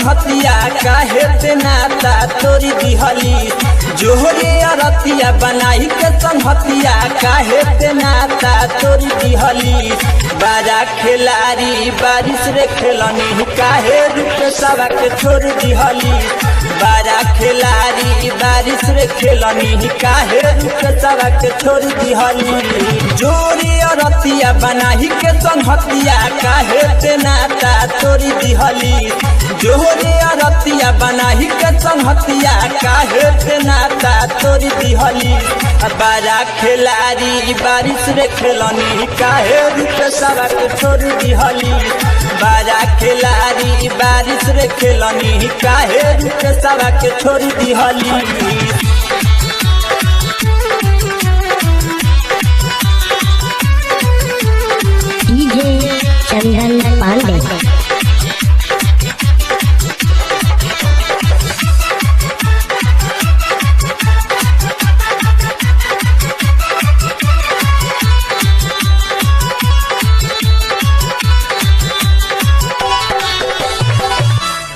संहतिया काहे ते नाता तोरी दिहली जोहरे अरतिया बनाई के संहतिया काहे ते नाता तोरी दिहली बारा खिलाड़ी बारिश रे खेलनी काहे रूप सवा के छोड़ दिहली बारा खिलाड़ी बारिश रे खेलनी काहे रूप सवा के छोड़ दिहली जोरी अरतिया बनाई के संहतिया काहे ते नाता तोरी दिहली जोहरे अरतिया बनाई के संहतिया काहे ते नाता तोरी दिहली बारा खिलाड़ी बारिश रे खेलनी काहे रूप सवा के छोड़ दिहली बारा खिलाड़ी बारिश रे खेलनी काहे रूप सवा के छोड़ दिहली डीजे चंदन पांडे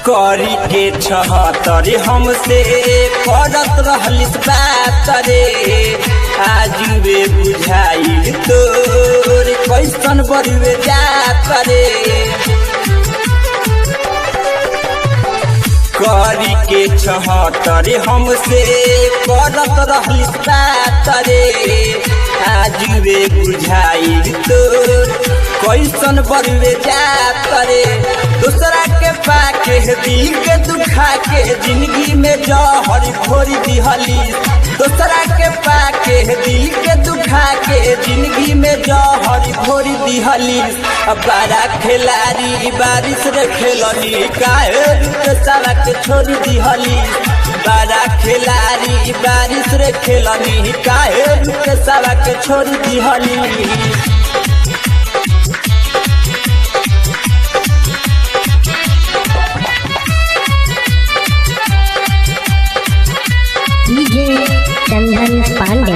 करी के 76 हमसे करत रहलिस बात रे आज वे बुझाई तोर कैसन बरुए जात रे करी के 76 हमसे करत रहलिस बात रे आज वे बुझाई तोर कैसन बरुए जात रे दूसरा के पाके दिल के दुखा के जिंदगी में जहर घोरी दिहली दूसरा के पाके दिल के दुखा के जिंदगी में जहर घोरी दिहली बारा खिलाड़ी बारिश रे खेलनी काहे रूप सवा के छोड़ दिहली बारा खिलाड़ी बारिश रे खेलनी काहे रूप सवा के छोड़ दिहली डीजे चंदन पांडे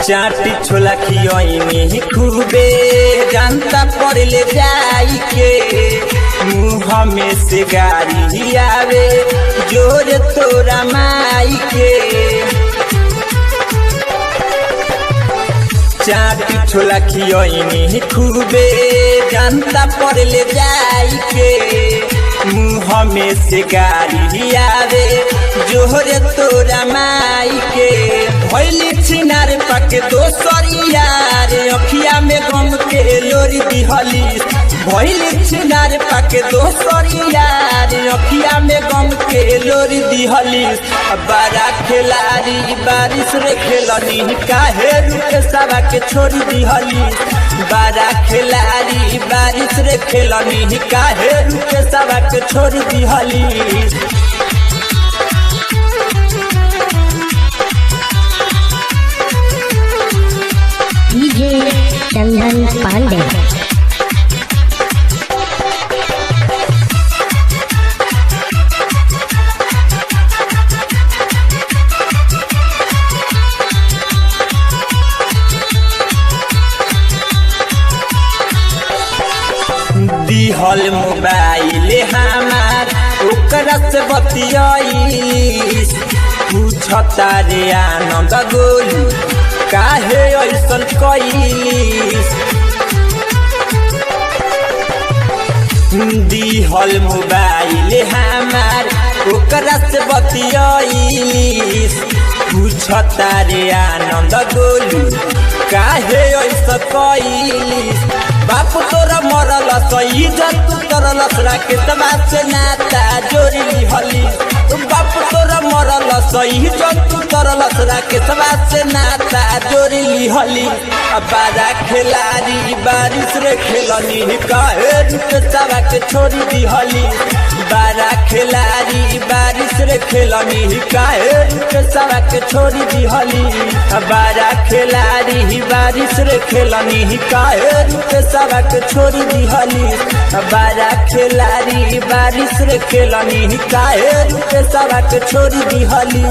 चाटी छोला खियोइनी खूबे जानता पड़ले जाई के मुँह में से गाड़ी आवे जोर तोरा माई के चाटी छोला खियोइनी खूबे जानता पड़ले जाई के मुँह में से गाड़ी आवे जोहरे तोरा माई के भैली छिनार पाके दोसरिया रे अखिया में गम के लोरी दिहली भैली छिनार पाके दोसरिया रे अखिया में गम के लोरी दिहली बारा खिलाड़ी बारिश रे खेलनी काहे रूप सवा के छोड़ दिहली बारा खिलाड़ी बारिश रे खेलनी काहे रूप सवा के छोड़ दिहली डीजे चंदन पांडे दिहल मोबाइल हमार ओकरा से बतियाईस पूछता रे आनंद गोलू काहे ऐसन कईस दिहल मोबाइल हमार ओकरा से बतियाईस पूछता रे आनंद गोलू काहे ऐसा कईस बाप तोरा मरल सही जतु तरल राके तबाद से नाता जोड़ी हली बाप तोरा मरल सही जतु तरल राके तबाद से नाता जोड़ी हली बारा खिलाड़ी बारिश रे खेलनी काहे रूप सवा के छोड़ी दिहली बारा खिलाड़ी बारिश रे खेलनी काहे रूप सवा के छोड़ी दिहली बारा खिलाड़ी बारिश रे खेलनी काहे रूप सवा के छोड़ी दिहली बारा खिलाड़ी बारिश रे खेलनी काहे रूप सवा के छोड़ी दिहली।